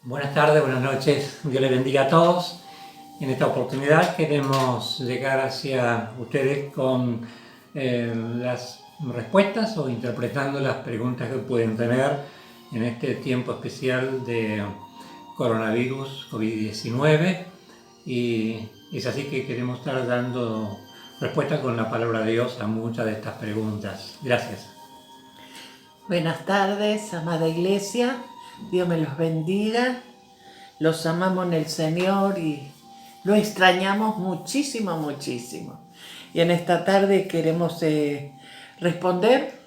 Buenas tardes, buenas noches, Dios les bendiga a todos. En esta oportunidad queremos llegar hacia ustedes con las respuestas o interpretando las preguntas que pueden tener en este tiempo especial de coronavirus COVID-19, y es así que queremos estar dando respuesta con la palabra de Dios a muchas de estas preguntas. Gracias. Buenas tardes, amada iglesia. Dios me los bendiga. Los amamos en el Señor y lo extrañamos muchísimo, muchísimo. Y en esta tarde queremos responder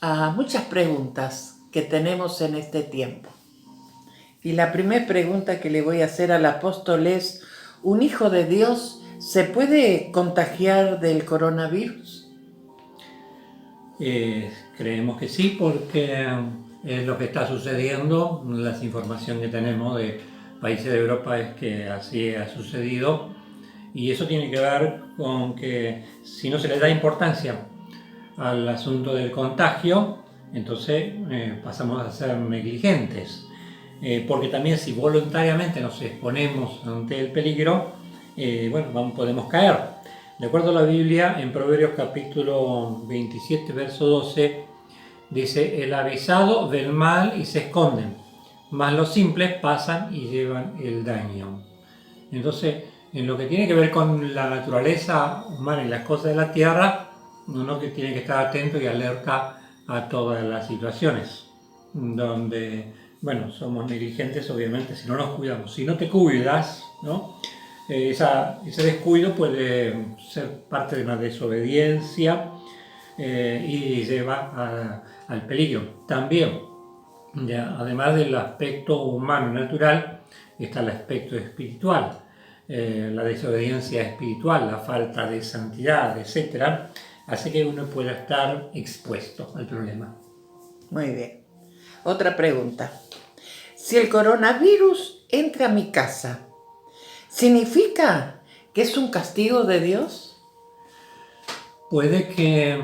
a muchas preguntas que tenemos en este tiempo. Y la primera pregunta que le voy a hacer al apóstol es: ¿un hijo de Dios se puede contagiar del coronavirus? Creemos que sí, porque es lo que está sucediendo. La información que tenemos de países de Europa es que así ha sucedido, Y eso tiene que ver con que si no se le da importancia al asunto del contagio, entonces pasamos a ser negligentes. Porque también si voluntariamente nos exponemos ante el peligro, podemos caer. De acuerdo a la Biblia, en Proverbios capítulo 27, verso 12, dice: el avisado ve el mal y se esconden, mas los simples pasan y llevan el daño. Entonces, en lo que tiene que ver con la naturaleza humana y las cosas de la tierra, uno que tiene que estar atento y alerta a todas las situaciones donde, somos negligentes, obviamente, si no nos cuidamos. Si no te cuidas, ¿no? Ese descuido puede ser parte de una desobediencia y lleva al peligro. También, además del aspecto humano natural, está el aspecto espiritual, la desobediencia espiritual, la falta de santidad, etc. Hace que uno pueda estar expuesto al problema. Muy bien. Otra pregunta. Si el coronavirus entra a mi casa, ¿significa que es un castigo de Dios? Puede que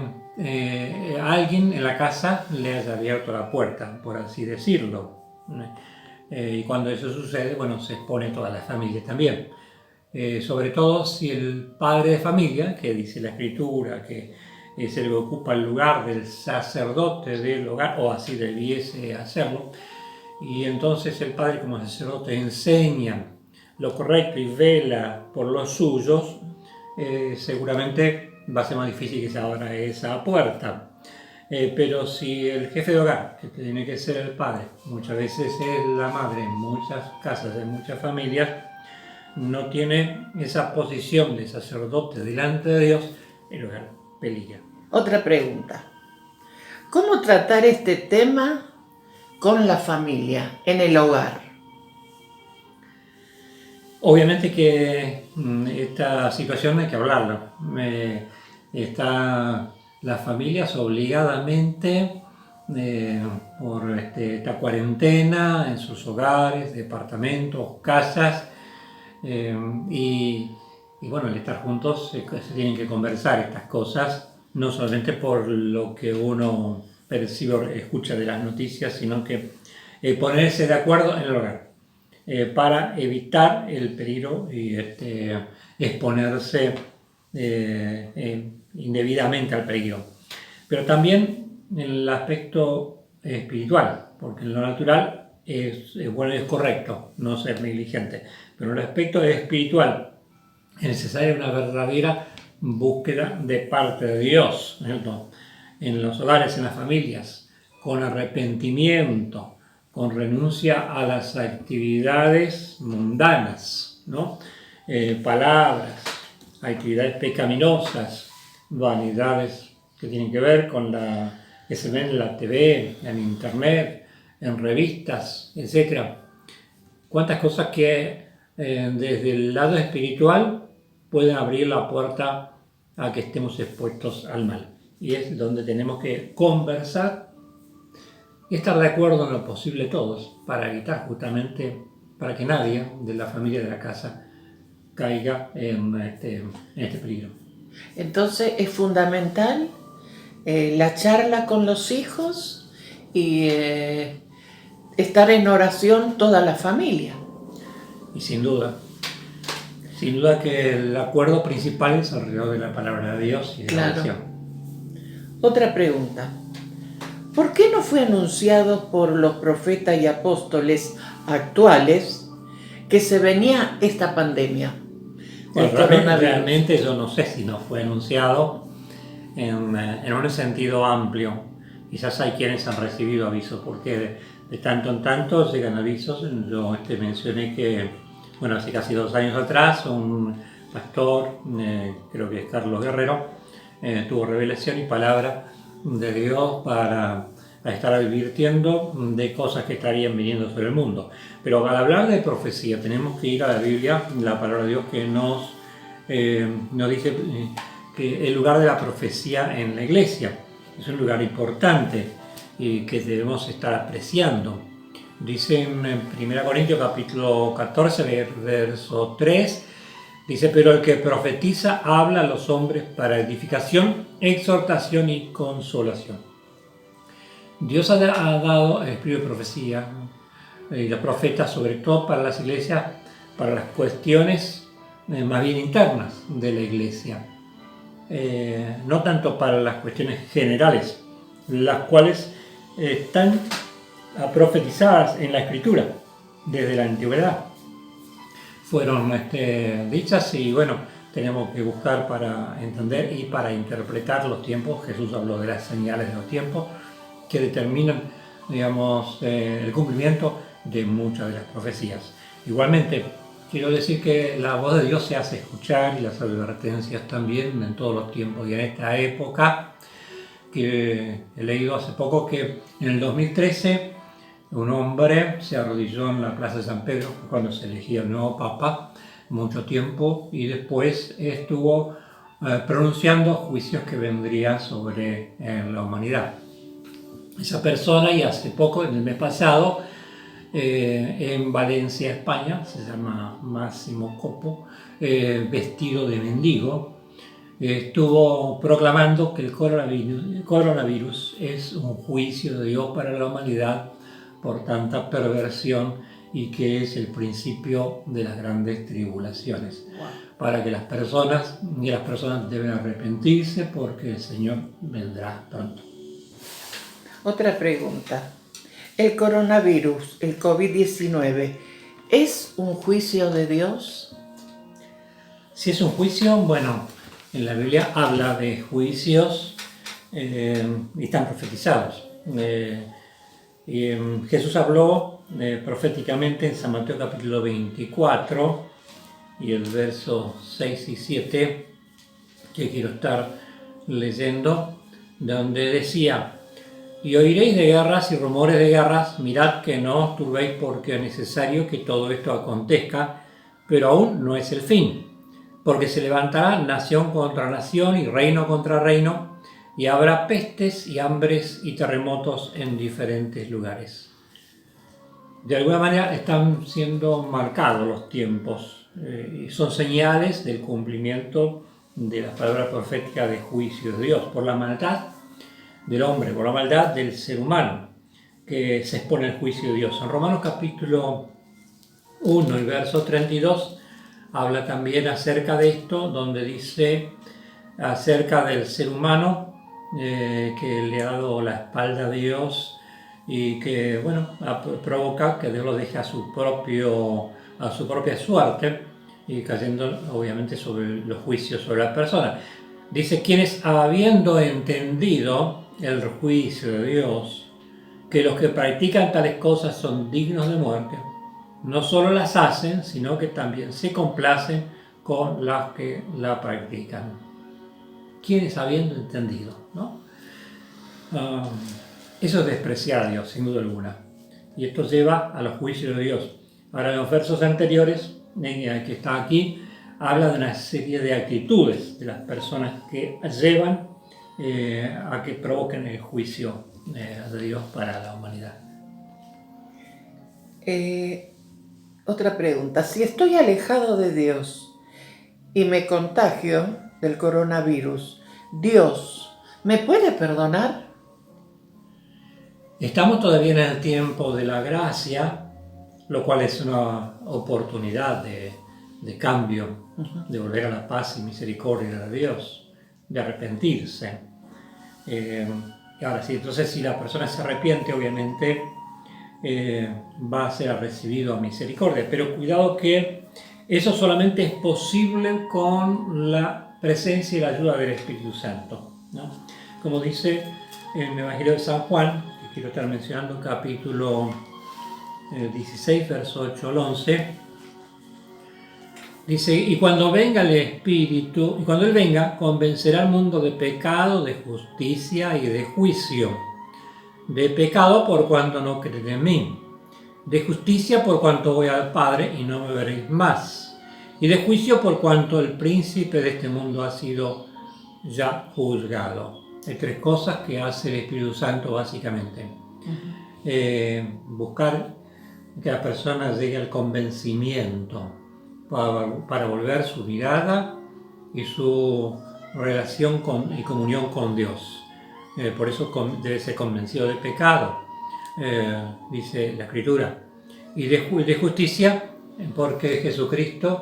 alguien en la casa le haya abierto la puerta, por así decirlo. Y cuando eso sucede, se expone toda la familia también. Sobre todo si el padre de familia, que dice la Escritura, que es el que ocupa el lugar del sacerdote del hogar, o así debiese hacerlo, y entonces el padre como sacerdote enseña lo correcto y vela por los suyos, seguramente va a ser más difícil que se abra esa puerta. Pero si el jefe de hogar, que tiene que ser el padre, muchas veces es la madre, en muchas casas, en muchas familias, no tiene esa posición de sacerdote delante de Dios, el hogar peligra. Otra pregunta. ¿Cómo tratar este tema con la familia, en el hogar? Obviamente que esta situación hay que hablarla. Las familias obligadamente por esta cuarentena en sus hogares, departamentos, casas, el estar juntos se tienen que conversar estas cosas, no solamente por lo que uno percibe o escucha de las noticias, sino que ponerse de acuerdo en el hogar para evitar el peligro y exponerse indebidamente al peligro. Pero también en el aspecto espiritual, porque en lo natural es correcto no ser negligente, pero en el aspecto espiritual es necesaria una verdadera búsqueda de parte de Dios, ¿cierto? En los hogares, en las familias, con arrepentimiento, con renuncia a las actividades mundanas, ¿no? Palabras, actividades pecaminosas, vanidades que tienen que ver con que se ven en la TV, en internet, en revistas, etc. Cuántas cosas que desde el lado espiritual pueden abrir la puerta a que estemos expuestos al mal. Y es donde tenemos que conversar y estar de acuerdo en lo posible todos, para evitar justamente, para que nadie de la familia de la casa caiga en este peligro. Entonces es fundamental la charla con los hijos y estar en oración toda la familia. Y sin duda que el acuerdo principal es alrededor de la palabra de Dios y de la oración. Otra pregunta. ¿Por qué no fue anunciado por los profetas y apóstoles actuales que se venía esta pandemia? Realmente yo no sé si no fue anunciado en un sentido amplio. Quizás hay quienes han recibido avisos, porque de tanto en tanto llegan avisos. Yo mencioné que, hace casi 2 años atrás, un pastor, creo que es Carlos Guerrero, tuvo revelación y palabra de Dios para estar advirtiendo de cosas que estarían viniendo sobre el mundo. Pero para hablar de profecía tenemos que ir a la Biblia, la palabra de Dios, que nos dice que el lugar de la profecía en la iglesia es un lugar importante y que debemos estar apreciando. Dice en 1 Corintios capítulo 14, verso 3, Dice, pero el que profetiza habla a los hombres para edificación, exhortación y consolación. Dios ha dado el espíritu de profecía y los profetas, sobre todo para las iglesias, para las cuestiones más bien internas de la iglesia. No tanto para las cuestiones generales, las cuales están profetizadas en la Escritura desde la antigüedad. Fueron dichas y bueno, tenemos que buscar para entender y para interpretar los tiempos. Jesús habló de las señales de los tiempos que determinan, digamos, el cumplimiento de muchas de las profecías. Igualmente, quiero decir que la voz de Dios se hace escuchar y las advertencias también en todos los tiempos. Y en esta época, que he leído hace poco que en el 2013 un hombre se arrodilló en la Plaza de San Pedro cuando se elegía el nuevo Papa, mucho tiempo, y después estuvo pronunciando juicios que vendrían sobre la humanidad. Esa persona, y hace poco, en el mes pasado, en Valencia, España, se llama Máximo Copo, vestido de mendigo, estuvo proclamando que el coronavirus es un juicio de Dios para la humanidad por tanta perversión y que es el principio de las grandes tribulaciones. Wow. Para que las personas deben arrepentirse porque el Señor vendrá pronto. Otra pregunta. ¿El coronavirus, el COVID-19, es un juicio de Dios? Si es un juicio, bueno, en la Biblia habla de juicios y están profetizados. Jesús habló proféticamente en San Mateo capítulo 24 y el verso 6 y 7, que quiero estar leyendo, donde decía: y oiréis de guerras y rumores de guerras, mirad que no os turbéis, porque es necesario que todo esto acontezca, pero aún no es el fin, porque se levantará nación contra nación y reino contra reino, y habrá pestes y hambres y terremotos en diferentes lugares. De alguna manera están siendo marcados los tiempos, y son señales del cumplimiento de la palabra profética de juicio de Dios por la maldad del hombre, por la maldad del ser humano, que se expone al juicio de Dios. En Romanos capítulo 1 y verso 32 habla también acerca de esto, donde dice acerca del ser humano que le ha dado la espalda a Dios y que, bueno, provoca que Dios lo deje a su propia suerte y cayendo obviamente sobre los juicios sobre las personas. Dice: quienes habiendo entendido el juicio de Dios, que los que practican tales cosas son dignos de muerte, no solo las hacen, sino que también se complacen con las que la practican. Quienes habiendo entendido, ¿no? Eso es despreciar a Dios, sin duda alguna. Y esto lleva a los juicios de Dios. Ahora, en los versos anteriores, que está aquí, habla de una serie de actitudes de las personas que llevan a que provoquen el juicio de Dios para la humanidad. Otra pregunta. Si estoy alejado de Dios y me contagio del coronavirus, ¿Dios me puede perdonar? Estamos todavía en el tiempo de la gracia, lo cual es una oportunidad de cambio, de volver a la paz y misericordia de Dios, de arrepentirse. Y ahora sí, entonces si la persona se arrepiente, obviamente va a ser recibido a misericordia, pero cuidado que eso solamente es posible con la presencia y la ayuda del Espíritu Santo, ¿no? Como dice en el Evangelio de San Juan, que quiero estar mencionando, capítulo 16, verso 8 al 11, dice: y cuando venga el Espíritu, y cuando Él venga, convencerá al mundo de pecado, de justicia y de juicio. De pecado, por cuanto no creen en mí. De justicia, por cuanto voy al Padre y no me veréis más. Y de juicio, por cuanto el príncipe de este mundo ha sido ya juzgado. Hay tres cosas que hace el Espíritu Santo básicamente. Buscar que la persona llegue al convencimiento para volver su mirada y su relación y comunión con Dios. Por eso debe ser convencido de pecado, dice la Escritura, y de justicia, porque Jesucristo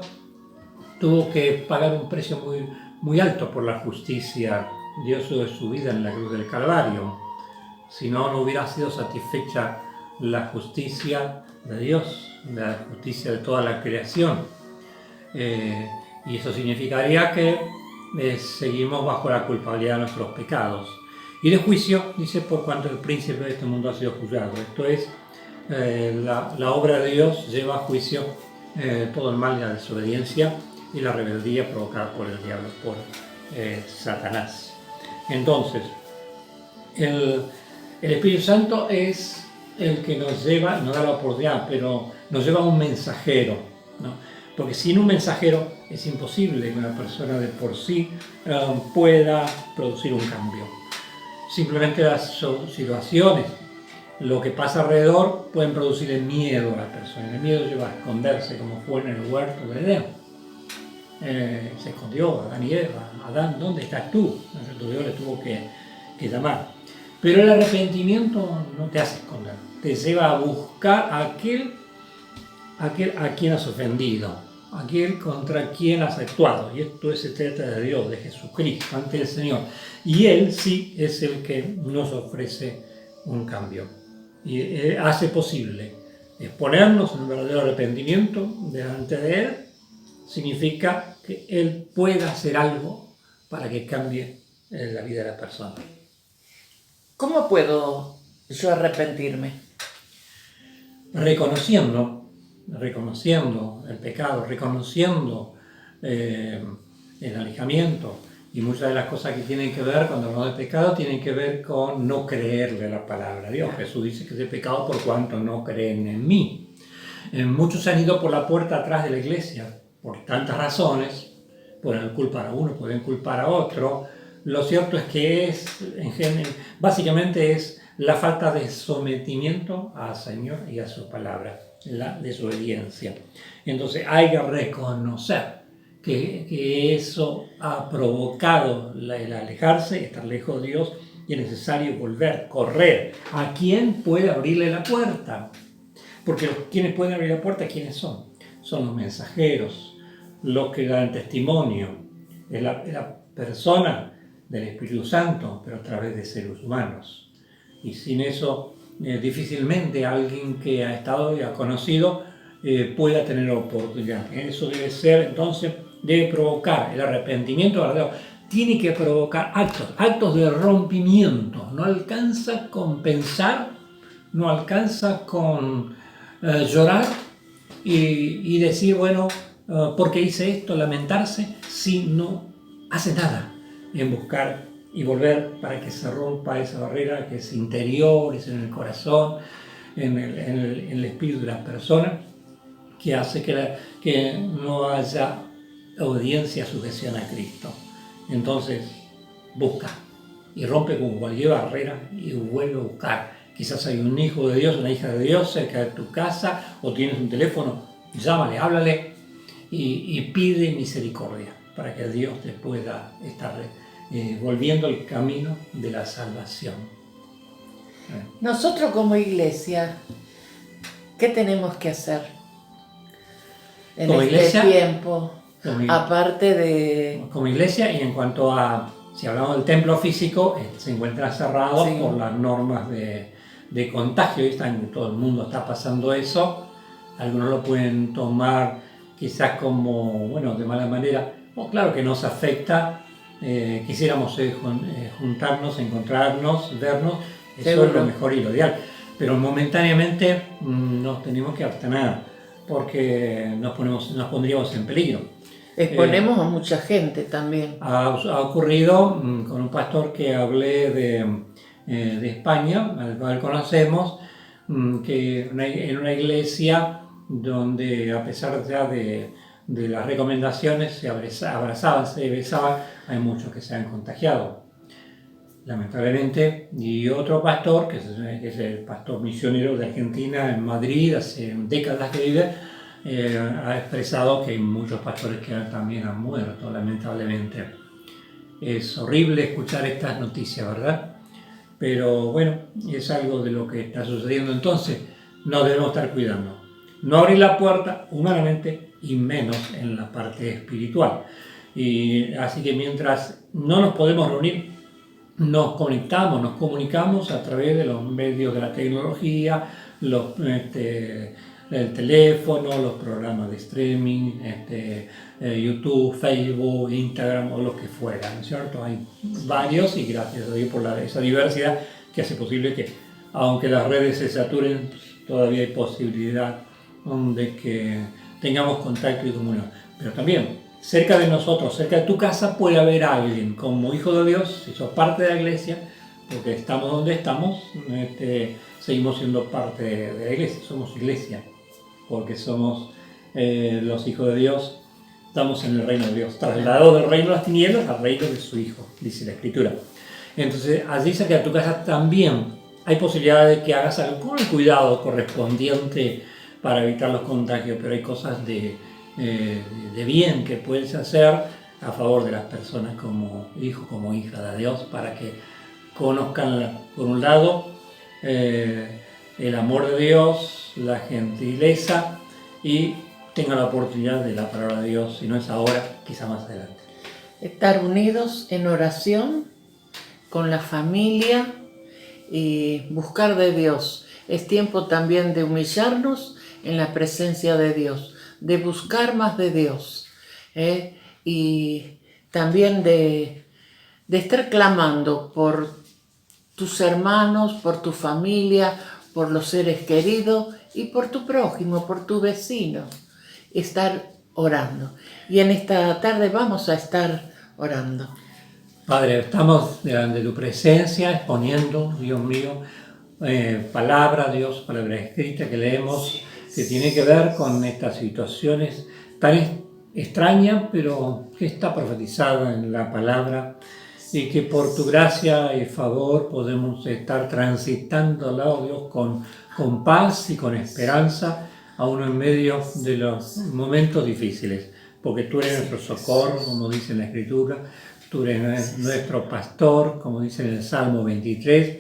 tuvo que pagar un precio muy, muy alto por la justicia. Dio su vida en la cruz del Calvario. Si no, no hubiera sido satisfecha la justicia de Dios, la justicia de toda la creación. Y eso significaría que seguimos bajo la culpabilidad de nuestros pecados. Y de juicio, dice, por cuanto el príncipe de este mundo ha sido juzgado. Esto es, la obra de Dios lleva a juicio todo el mal y la desobediencia y la rebeldía provocada por el diablo, por Satanás. Entonces, el Espíritu Santo es el que nos lleva, nos da la oportunidad, pero nos lleva a un mensajero, ¿no? Porque sin un mensajero es imposible que una persona de por sí pueda producir un cambio. Simplemente las situaciones, lo que pasa alrededor, pueden producir el miedo a la persona. El miedo lleva a esconderse, como fue en el huerto de Edén. Se escondió Adán y Eva. Adán, ¿dónde estás tú? Dios le tuvo que llamar. Pero el arrepentimiento no te hace esconder, te lleva a buscar a aquel a quien has ofendido, aquel contra quien has actuado. Y esto se trata de Dios, de Jesucristo, ante el Señor. Y Él sí es el que nos ofrece un cambio. Y hace posible exponernos en un verdadero arrepentimiento delante de Él. Significa que Él pueda hacer algo para que cambie la vida de la persona. ¿Cómo puedo yo arrepentirme? Reconociendo el pecado, reconociendo el alejamiento, y muchas de las cosas que tienen que ver, cuando hablamos de pecado, tienen que ver con no creerle la palabra de Dios. Jesús dice que es de pecado por cuanto no creen en mí. Muchos han ido por la puerta atrás de la iglesia, por tantas razones. Pueden culpar a uno, pueden culpar a otro. Lo cierto es que básicamente es la falta de sometimiento al Señor y a su palabra, la desobediencia. Entonces hay que reconocer que eso ha provocado el alejarse, estar lejos de Dios, y es necesario volver, correr. ¿A quién puede abrirle la puerta? Porque quienes pueden abrir la puerta, ¿quiénes son? Son los mensajeros, los que dan testimonio. Es la persona del Espíritu Santo, pero a través de seres humanos. Y sin eso, difícilmente alguien que ha estado y ha conocido pueda tener oportunidad. Eso debe ser, entonces, debe provocar el arrepentimiento verdadero. Tiene que provocar actos de rompimiento. No alcanza con pensar, no alcanza con llorar y decir, bueno, ¿por qué hice esto? Lamentarse, si no hace nada en buscar y volver para que se rompa esa barrera que es interior, es en el corazón, en el espíritu de la persona, que hace que no haya obediencia, sujeción a Cristo. Entonces, busca y rompe con cualquier barrera y vuelve a buscar. Quizás hay un hijo de Dios, una hija de Dios cerca de tu casa, o tienes un teléfono, llámale, háblale y pide misericordia para que Dios te pueda estar volviendo al camino de la salvación. Nosotros como iglesia, ¿qué tenemos que hacer en como este iglesia, tiempo? Aparte de... Como iglesia, y en cuanto a, si hablamos del templo físico, se encuentra cerrado por las normas de contagio. Todo el mundo está pasando eso. Algunos lo pueden tomar quizás como, bueno, de mala manera. Claro que nos afecta. Quisiéramos juntarnos, encontrarnos, vernos, eso ¿seguro? Es lo mejor y lo ideal, pero momentáneamente nos tenemos que abstener porque nos pondríamos en peligro. Exponemos a mucha gente también. Ha ocurrido con un pastor que hablé de España, al cual conocemos, que en una iglesia donde, a pesar ya de las recomendaciones, se abrazaban, se besaban, hay muchos que se han contagiado, lamentablemente. Y otro pastor, que es el pastor misionero de Argentina, en Madrid, hace décadas que vive, ha expresado que hay muchos pastores que también han muerto, lamentablemente. Es horrible escuchar estas noticias, ¿verdad? Pero bueno, es algo de lo que está sucediendo. Entonces, nos debemos estar cuidando. No abrir la puerta humanamente y menos en la parte espiritual. Y así que mientras no nos podemos reunir, nos conectamos, nos comunicamos a través de los medios de la tecnología, el teléfono, los programas de streaming, YouTube, Facebook, Instagram o lo que fuera, ¿no es cierto? Hay varios y gracias a Dios por esa diversidad que hace posible que, aunque las redes se saturen, todavía hay posibilidad de que tengamos contacto y comunión. Pero también, cerca de nosotros, cerca de tu casa, puede haber alguien como hijo de Dios, si sos parte de la iglesia, porque estamos donde estamos, seguimos siendo parte de la iglesia, somos iglesia, porque somos los hijos de Dios, estamos en el reino de Dios, trasladados del reino de las tinieblas al reino de su Hijo, dice la Escritura. Entonces, allí cerca de tu casa también hay posibilidad de que hagas algo con el cuidado correspondiente para evitar los contagios, pero hay cosas de bien que puedes hacer a favor de las personas como hijo, como hija de Dios, para que conozcan, por un lado, el amor de Dios, la gentileza y tengan la oportunidad de la palabra de Dios, si no es ahora, quizá más adelante. Estar unidos en oración con la familia y buscar de Dios. Es tiempo también de humillarnos en la presencia de Dios, de buscar más de Dios, y también de estar clamando por tus hermanos, por tu familia, por los seres queridos y por tu prójimo, por tu vecino. Estar orando. Y en esta tarde vamos a estar orando. Padre, estamos delante de tu presencia exponiendo, Dios mío, palabra, Dios, palabra escrita que leemos, que tiene que ver con estas situaciones tan extrañas, pero que está profetizada en la palabra, y que por tu gracia y favor podemos estar transitando al lado de Dios con paz y con esperanza, aún en medio de los momentos difíciles, porque tú eres nuestro socorro, como dice en la Escritura, tú eres nuestro pastor, como dice en el Salmo 23,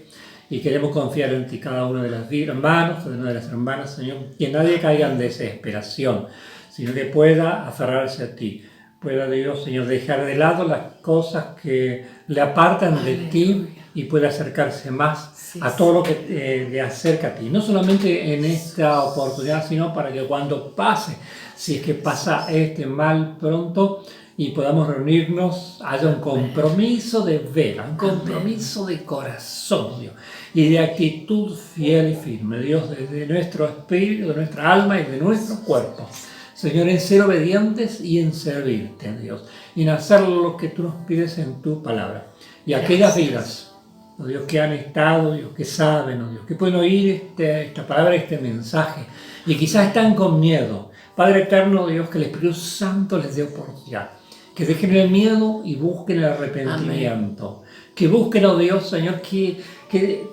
y queremos confiar en ti, cada uno de los hermanos, cada una de las hermanas, Señor, que nadie caiga en desesperación, sino que pueda aferrarse a ti. Pueda Dios, Señor, dejar de lado las cosas que le apartan de ti y pueda acercarse más a todo lo que le acerca a ti. No solamente en esta oportunidad, sino para que cuando pase, si es que pasa este mal pronto y podamos reunirnos, haya un compromiso de vera, un compromiso de corazón, Dios, y de actitud fiel y firme, Dios, desde nuestro espíritu, de nuestra alma y de nuestro cuerpo. Señor, en ser obedientes y en servirte, Dios, y en hacer lo que tú nos pides en tu palabra. Y aquellas vidas, oh Dios, que han estado, Dios, que saben, oh Dios, que pueden oír esta palabra, este mensaje, y quizás están con miedo. Padre eterno, Dios, que el Espíritu Santo les dé oportunidad, que dejen el miedo y busquen el arrepentimiento. Amén. Que busquen, oh Dios, Señor, que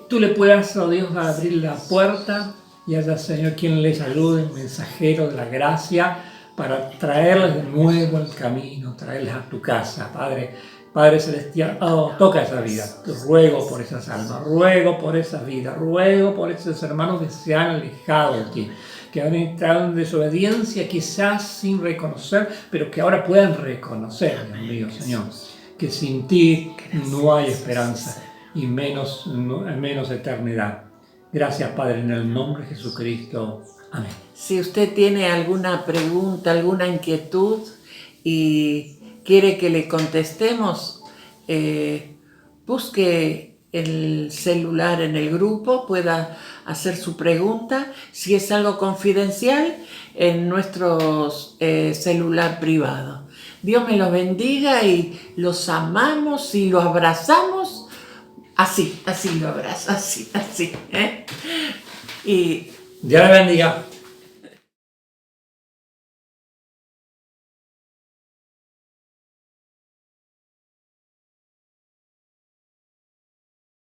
tú le puedas, oh Dios, abrir la puerta y haya, Señor, quien les ayude, mensajero de la gracia, para traerles de nuevo al camino, traerles a tu casa, Padre Celestial. Toca esa vida, te ruego por esas almas, ruego por esa vida, ruego por esos hermanos que se han alejado de ti, que han entrado en desobediencia, quizás sin reconocer, pero que ahora puedan reconocer, Dios mío, Señor, que sin ti no hay esperanza y menos eternidad. Gracias, Padre, en el nombre de Jesucristo. Amén. Si usted tiene alguna pregunta, alguna inquietud y quiere que le contestemos, busque el celular en el grupo, pueda hacer su pregunta. Si es algo confidencial, en nuestro celular privado. Dios me los bendiga y los amamos y los abrazamos. Así lo abrazo, así. Y Dios le bendiga.